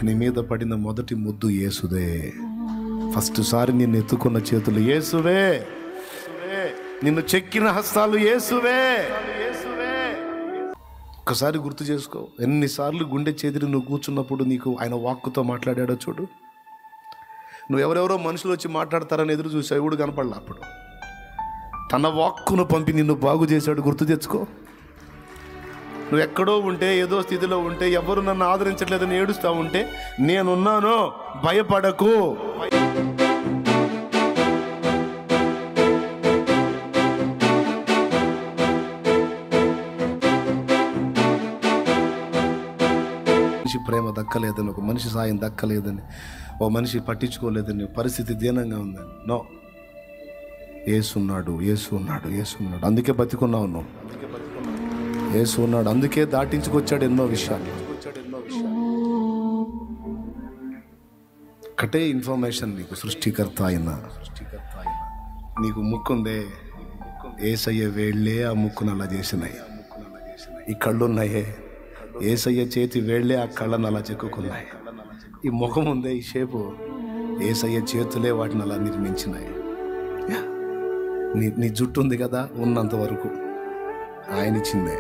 నీ మీద పడిన మొదటి ముద్దు యేసుదే. ఫస్ట్ సారి నిన్ను ఎత్తుకున్న చేతులు యేసువే, నిన్ను చెక్కిన హస్తాలు యేసువే. ఒకసారి గుర్తు చేసుకో, ఎన్నిసార్లు గుండె చెదిరి నువ్వు కూర్చున్నప్పుడు నీకు ఆయన వాక్కుతో మాట్లాడాడో చూడు. నువ్వు ఎవరెవరో మనుషులు వచ్చి మాట్లాడతారని ఎదురు చూసావు, ఎవడు కనపడలా. అప్పుడు తన వాక్కును పంపి నిన్ను బాగు చేశాడు. గుర్తు తెచ్చుకో. నువ్వు ఎక్కడో ఉంటే, ఏదో స్థితిలో ఉంటే, ఎవరు నన్ను ఆదరించట్లేదని ఏడుస్తూ ఉంటే, నేనున్నాను, భయపడకు. మనిషి ప్రేమ దక్కలేదని, ఒక మనిషి సాయం దక్కలేదని, ఓ మనిషి పట్టించుకోలేదని, పరిస్థితి దీనంగా ఉందని, నో. యేసున్నాడు, యేసున్నాడు, యేసున్నాడు. అందుకే బతికున్నావు నువ్వు. యేసు ఉన్నాడు, అందుకే దాటించుకొచ్చాడు ఎన్నో విషయాలు. ఒకటే ఇన్ఫర్మేషన్ నీకు, సృష్టికర్త అయిన నీకు ముక్కుందే. యేసయ్య వేళ్ళే ఆ ముక్కును అలా చేసినాయి. ఈ కళ్ళున్నాయే, యేసయ్య చేతి వేళ్ళే ఆ కళ్ళను అలా చెక్కుకున్నాయి. ఈ ముఖం ఉందే, ఈ షేపు, యేసయ్య చేతులే వాటిని అలా నిర్మించినాయి. నీ జుట్టు ఉంది కదా, ఉన్నంత వరకు ఆయన ఇచ్చిందే.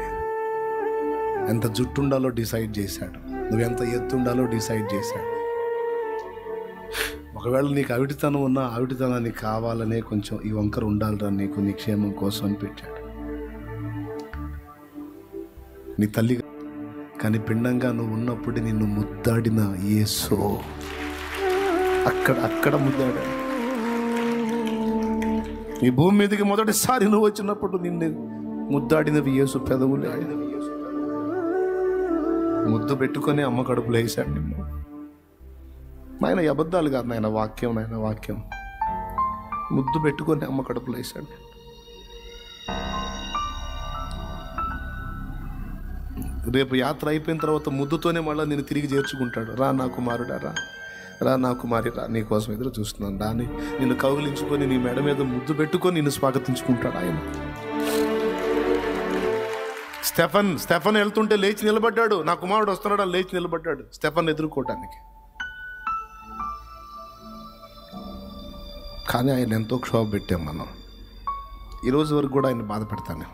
ఎంత జుట్టు ఉండాలో డిసైడ్ చేశాడు, నువ్వెంత ఎత్తు ఉండాలో డిసైడ్ చేశాడు. ఒకవేళ నీకు అవిటితనం ఉన్నా, అవిటితనాన్ని కావాలనే కొంచెం ఈ వంకర ఉండాలిరా నీకు, నీ క్షేమం కోసం అని పెట్టాడు. నీ తల్లి కానీ పిండంగా నువ్వు ఉన్నప్పుడు నిన్ను ముద్దాడిన యేసు అక్కడ ముద్దాడాడు. ఈ భూమి మీదకి మొదటిసారి నువ్వు వచ్చినప్పుడు నిన్ను ముద్దాడినవి యేసు పెదవులే. ముద్దు పెట్టుకొని అమ్మ కడుపులో వేసాడు నిన్ను. నాయన అబద్ధాలు కాదు, నాయన వాక్యం, నాయన వాక్యం. ముద్దు పెట్టుకొని అమ్మ కడుపులో వేసాడు. రేపు యాత్ర అయిపోయిన తర్వాత ముద్దుతోనే మళ్ళీ నేను తిరిగి చేర్చుకుంటాడు. రా నా కుమారుడా, రా, రా నా కుమారి, రా, నీకోసం ఎదురు చూస్తున్నాను. దాన్ని నిన్ను కౌగిలించుకొని నీ మెడ మీద ముద్దు పెట్టుకొని నిన్ను స్వాగతించుకుంటాడు ఆయన. స్టెఫన్ వెళ్తుంటే లేచి నిలబడ్డాడు. నా కుమారుడు వస్తున్నాడు అని లేచి నిలబడ్డాడు స్టెఫన్ ఎదుర్కోవటానికి. కానీ ఆయన ఎంతో క్షోభ పెట్టాం మనం. ఈరోజు వరకు కూడా ఆయన బాధ పెడతాను.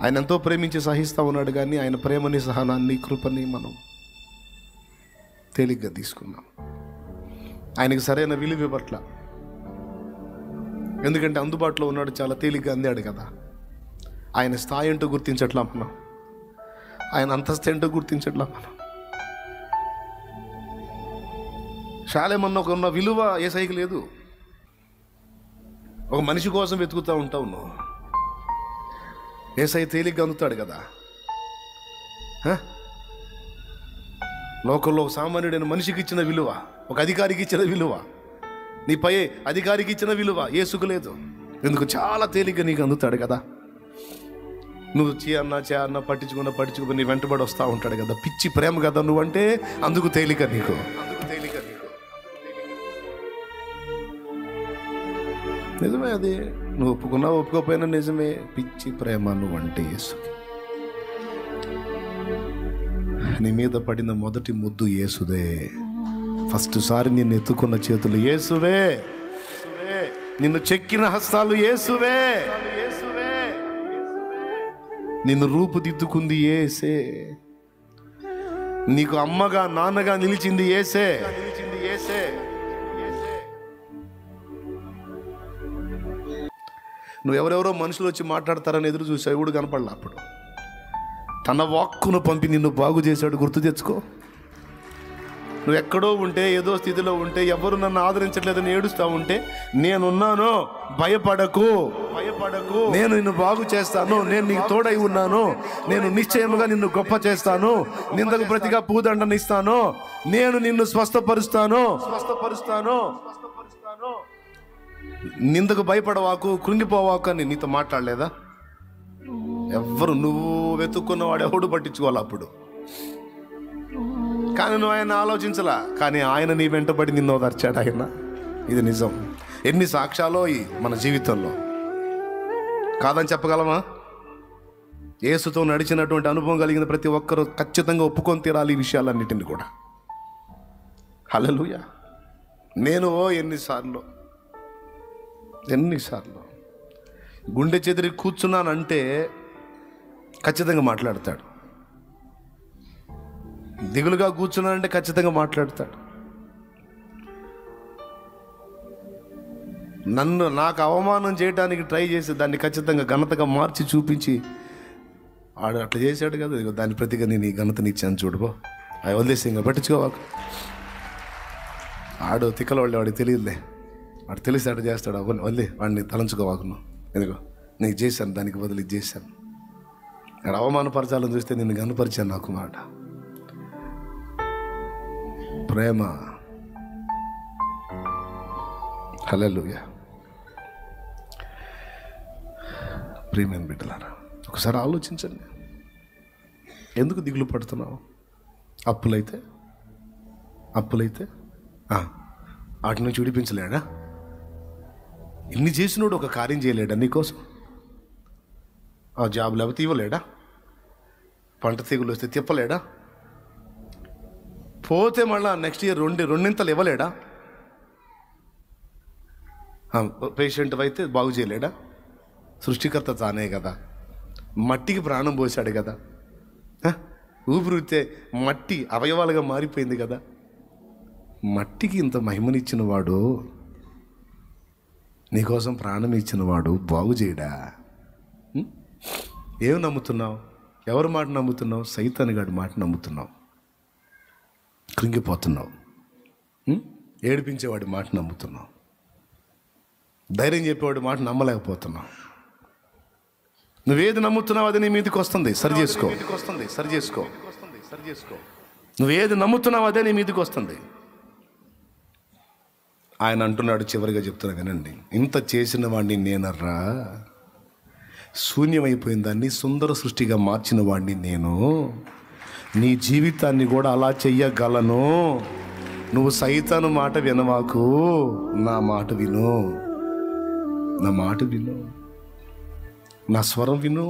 ఆయన ఎంతో ప్రేమించి సహిస్తూ ఉన్నాడు, కానీ ఆయన ప్రేమని, సహనాన్ని, కృపని మనం తేలిగ్గా తీసుకున్నాం. ఆయనకి సరైన విలువ ఇవ్వట్ల. ఎందుకంటే అందుబాటులో ఉన్నాడు, చాలా తేలిగ్గా అందాడు కదా. ఆయన స్థాయి ఏంటో గుర్తించట్లా మనం, ఆయన అంతస్తు ఏంటో గుర్తించట్లా మనం. శాలేమన్న ఉన్న విలువ యేసయ్యకి లేదు. ఒక మనిషి కోసం వెతుకుతూ ఉంటావు నువ్వు. యేసయ్య తేలిగ్గా అందుతాడు కదా. లోకంలో ఒక సామాన్యుడైన మనిషికి ఇచ్చిన విలువ, ఒక అధికారికి ఇచ్చిన విలువ, నీపై అధికారికి ఇచ్చిన విలువ యేసుకు లేదు. ఎందుకు? చాలా తేలిగ్గా నీకు అందుతాడు కదా. నువ్వు చే అన్నా పట్టించుకుని నీ వెంటబడి వస్తూ ఉంటాడు కదా. పిచ్చి ప్రేమ కదా నువ్వంటే, అందుకు తేలిక నీకు. నిజమే, అది నువ్వు ఒప్పుకున్నా ఒప్పుకోపోయినా నిజమే. పిచ్చి ప్రేమ నువ్వంటే యేసుకి. నీ మీద పడిన మొదటి ముద్దు యేసుదే. ఫస్ట్ సారి నిన్ను ఎత్తుకున్న చేతులు యేసువే, నిన్ను చెక్కిన హస్తాలు యేసువే, నిన్ను రూపుదిద్దుకుంది యేసే, నీకు అమ్మగా నాన్నగా నిలిచింది యేసే. నువ్వు ఎవరెవరో మనుషులు వచ్చి మాట్లాడతారని ఎదురు చూసావు, ఎవడు కనపడలా. అప్పుడు తన వాక్కును పంపి నిన్ను బాగు చేశాడు. గుర్తు తెచ్చుకో. నువ్వు ఎక్కడో ఉంటే, ఏదో స్థితిలో ఉంటే, ఎవరు నన్ను ఆదరించట్లేదని ఏడుస్తూ ఉంటే, నేనున్నాను, భయపడకు, నేను నిన్ను బాగు చేస్తాను, నేను నీకు తోడై ఉన్నాను, నేను నిశ్చయముగా నిన్ను గొప్ప చేస్తాను, నిందకు ప్రతిగా పూదండను ఇస్తాను, నేను నిన్ను స్వస్థపరుస్తాను. నిందకు భయపడవాకు, కృంగిపోవాకు అని నీతో మాట్లాడలేదా? ఎవ్వరు, నువ్వు వెతుక్కున్నవాడు ఎవడు పట్టించుకోవాలి అప్పుడు. కానీ నువ్వు ఆయన ఆలోచించలా, కానీ ఆయన నీ వెంటబడి నిన్ను ఓదార్చాడు ఆయన. ఇది నిజం. ఎన్ని సాక్ష్యాలో ఈ మన జీవితంలో, కాదని చెప్పగలమా? యేసుతో నడిచినటువంటి అనుభవం కలిగిన ప్రతి ఒక్కరూ ఖచ్చితంగా ఒప్పుకొని తీరాలి ఈ విషయాలన్నిటిని కూడా. హల్లెలూయా. నేను ఎన్నిసార్లు గుండె చెదిరి కూర్చున్నానంటే ఖచ్చితంగా మాట్లాడతాడు. దిగులుగా కూర్చున్నానంటే ఖచ్చితంగా మాట్లాడతాడు. నాకు అవమానం చేయడానికి ట్రై చేసి దాన్ని ఖచ్చితంగా ఘనతగా మార్చి చూపించి ఆడు అట్లా చేశాడు కదా, దాని ప్రతిగా నేను ఈ ఘనతనిచ్చాను చూడుకో, అవి వదిలేసి ఇంకా పట్టించుకోవాకు. ఆడు తిక్కలవాళ్ళు, వాడికి తెలియదులే, వాడు తెలిసి అటు చేస్తాడు. వదిలే, వాడిని తలంచుకోవాకు. నువ్వు ఎందుకో నీకు చేశాను, దానికి బదులు ఇది చేశాను. ఆడు అవమానపరచాలని చూస్తే నేను గనపరిచాను. నాకు మాట ప్రేమ. హల్లెలూయా. ప్రియమైన బిడ్డలారా, ఒకసారి ఆలోచించండి. ఎందుకు దిగులు పడుతున్నావు? అప్పులైతే వాటి నుంచి విడిపించలేడా? ఇన్ని చేసినోడు ఒక కార్యం చేయలేడా నీకోసం? ఆ జాబ్ లేకపోతే ఇవ్వలేడా? పంట తెగులు వస్తే తిప్పలేడా? పోతే మళ్ళా నెక్స్ట్ ఇయర్ రెండింతలు ఇవ్వలేడా? పేషెంట్ అయితే బాగు చేయలేడా? సృష్టికర్త తానే కదా, మట్టికి ప్రాణం పోశాడు కదా, ఊపిరితే మట్టి అవయవాలుగా మారిపోయింది కదా. మట్టికి ఇంత మహిమనిచ్చిన వాడు, నీకోసం ప్రాణం ఇచ్చిన వాడు బాగు చేయడా? ఏం నమ్ముతున్నావు? ఎవరి మాట నమ్ముతున్నావు? సైతాను గాడి మాట నమ్ముతున్నావు. కృంగిపోతున్నావు. ఏడిపించేవాడి మాట నమ్ముతున్నావు. ధైర్యం చెప్పేవాడి మాట నమ్మలేకపోతున్నావు. నువ్వేది నమ్ముతున్నావు అది నీ మీదకి వస్తుంది. సరి చేసుకో. నువ్వేది నమ్ముతున్నావు అదే నీ మీదకి వస్తుంది. ఆయన అంటున్నాడు, చివరిగా చెప్తున్నా వినండి, ఇంత చేసిన వాడిని నేనర్రా, శూన్యమైపోయిన దాన్ని సుందర సృష్టిగా మార్చిన వాడిని నేను, నీ జీవితాన్ని కూడా అలా చెయ్యగలను. నువ్వు సైతాను మాట వినవాకు, నా మాట విను, నా స్వరం విను.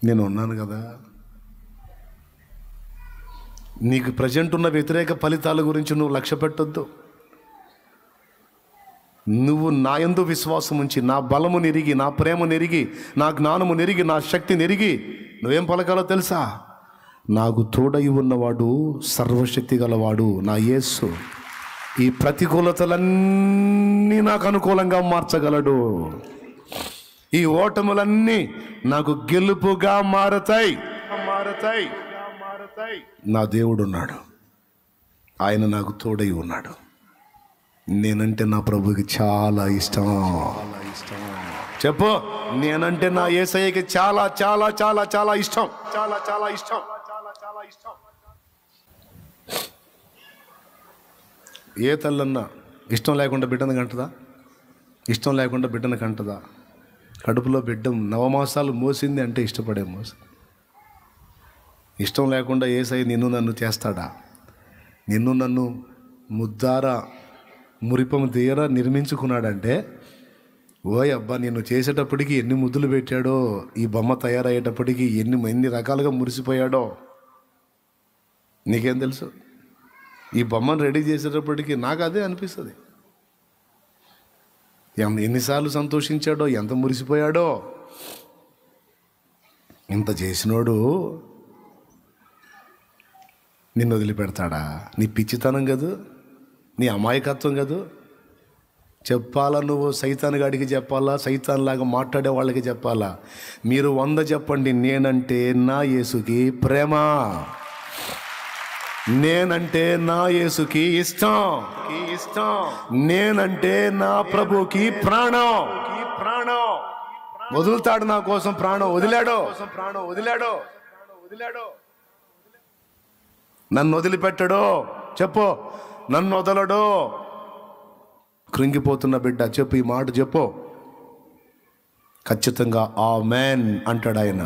నేను ఉన్నాను కదా. నీకు ప్రజెంట్ ఉన్న వ్యతిరేక ఫలితాల గురించి నువ్వు లక్ష్య పెట్టొద్దు. నువ్వు నా యందు విశ్వాసం ఉంచి, నా బలము నెరిగి, నా ప్రేమ నెరిగి, నా జ్ఞానము నెరిగి, నా శక్తి నెరిగి నువ్వేం పలకాలో తెలుసా? నాకు తోడై ఉన్నవాడు సర్వశక్తి గలవాడు నా యేసు, ఈ ప్రతికూలతలన్నీ నాకు అనుకూలంగా మార్చగలడు. ఈ ఓటములన్నీ నాకు గెలుపుగా మారతాయి. నా దేవుడు ఉన్నాడు, ఆయన నాకు తోడై ఉన్నాడు. నేనంటే నా ప్రభుకి చాలా ఇష్టం. చెప్పు, నేనంటే నా యేసయ్యకి చాలా చాలా చాలా చాలా ఇష్టం. ఏ తల్లన్నా ఇష్టం లేకుండా బిడ్డను కంటదా? ఇష్టం లేకుండా బిడ్డను కంటదా? కడుపులో బిడ్డ 9 మాసాలు మోసింది అంటే ఇష్టపడే మోసం. ఇష్టం లేకుండా యేసయ్య నిన్ను నన్ను చేస్తాడా? నిన్ను నన్ను ముద్దారా మురిపము తీయరా నిర్మించుకున్నాడంటే, ఓయ్ అబ్బా, నిన్ను చేసేటప్పటికి ఎన్ని ముద్దులు పెట్టాడో, ఈ బొమ్మ తయారయ్యేటప్పటికి ఎన్ని రకాలుగా మురిసిపోయాడో నీకేం తెలుసు? ఈ బొమ్మను రెడీ చేసేటప్పటికి నాకు అదే అనిపిస్తుంది. ఎన్నిసార్లు సంతోషించాడో, ఎంత మురిసిపోయాడో. ఇంత చేసినోడు నిన్ను వదిలిపెడతాడా? నీ పిచ్చితనం కాదు, నీ అమాయకత్వం కాదు. చెప్పాలా? నువ్వు సైతాన్ గాడికి చెప్పాలా? సైతాన్ లాగా మాట్లాడే వాళ్ళకి చెప్పాలా? మీరు 100 చెప్పండి, నేనంటే నా యేసుకి ప్రేమ, నేనంటే నా యేసుకి ఇష్టం, నేనంటే నా ప్రభుకి ప్రాణం. వదులుతాడు నా కోసం ప్రాణం. వదిలాడో? నన్ను వదిలిపెట్టడో? చెప్పు, నన్ను వదలడో? కృంగిపోతున్న బిడ్డ చెప్పు, ఈ మాట చెప్పు. ఖచ్చితంగా ఆమేన్ అంటాడు ఆయన.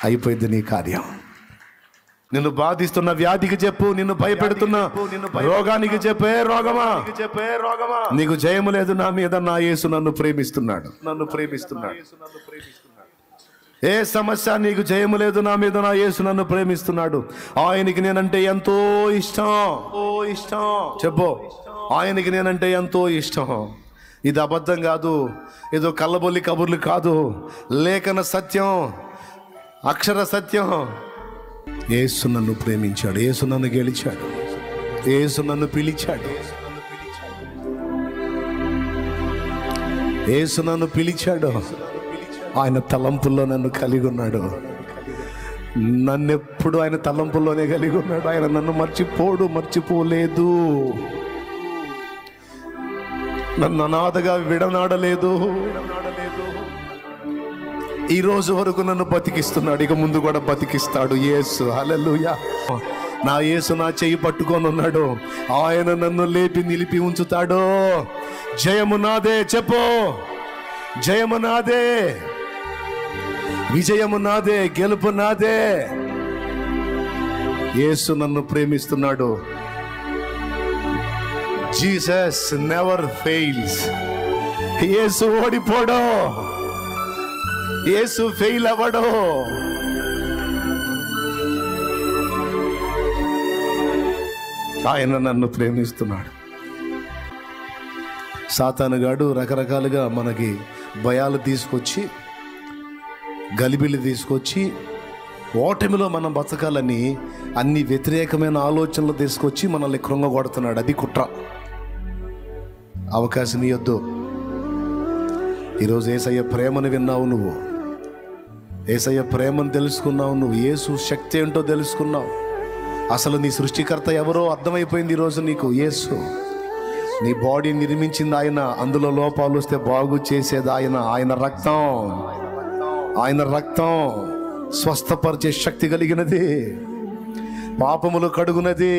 అయిపోయింది నీ కార్యం. నిన్ను బాధిస్తున్న వ్యాధికి చెప్పు, నిన్ను భయపెడుతున్న రోగానికి చెప్పే, రోగమా నీకు జయము లేదు నా మీద, నా యేసు నన్ను ప్రేమిస్తున్నాడు. ఏ సమస్య నీకు జయము లేదు నా మీద, నా యేసు నన్ను ప్రేమిస్తున్నాడు. ఆయనకి నేనంటే ఎంతో ఇష్టం. చెప్పు, ఆయనకి నేనంటే ఎంతో ఇష్టం. ఇది అబద్ధం కాదు, ఏదో కళ్ళబొల్లి కబుర్లు కాదు, లేఖన సత్యం, అక్షర సత్యం. యేసు నన్ను ప్రేమించాడు, యేసు నన్ను గెలిచాడు, యేసు నన్ను పిలిచాడు, యేసు నన్ను పిలిచాడు. ఆయన తలంపుల్లో నన్ను కలిగి ఉన్నాడు. నన్నెప్పుడు ఆయన తలంపుల్లోనే కలిగి ఉన్నాడు. ఆయన నన్ను మర్చిపోలేదు. నన్ను అనాథగా విడనాడలేదు. ఈ రోజు వరకు నన్ను బతికిస్తున్నాడు, ఇక ముందు కూడా బతికిస్తాడు యేసు. హల్లెలూయా. నా యేసు నా చెయ్యి పట్టుకొని ఉన్నాడు. ఆయన నన్ను లేపి నిలిపి ఉంచుతాడు. జయము నాదే. చెప్పు, జయము నాదే, విజయము నాదే, గెలుపు నాదే. యేసు నన్ను ప్రేమిస్తున్నాడు. Jesus never fails. యేసు ఓడిపోడు, యేసు ఫెయిల్ అవ్వడు. ఆయన నన్ను ప్రేమిస్తున్నాడు. సాతానుగాడు రకరకాలుగా మనకి భయాలు తీసుకొచ్చి, గలిబిలి తీసుకొచ్చి, ఓటమిలో మనం బతకాలని అన్ని వ్యతిరేకమైన ఆలోచనలు తీసుకొచ్చి మనల్ని కృంగగొడుతున్నాడు. అది కుట్ర. అవకాశం ఇవ్వద్దు. ఈరోజు యేసయ్య ప్రేమను విన్నావు, నువ్వు యేసయ్య ప్రేమను తెలుసుకున్నావు, నువ్వు యేసు శక్తి ఏంటో తెలుసుకున్నావు. అసలు నీ సృష్టికర్త ఎవరో అర్థమైపోయింది ఈరోజు నీకు. యేసు నీ బాడీ నిర్మించింది ఆయన, అందులో లోపాలు వస్తే బాగు చేసేది ఆయన. ఆయన రక్తం స్వస్థపరిచే శక్తి కలిగినది, పాపములు కడుగునది.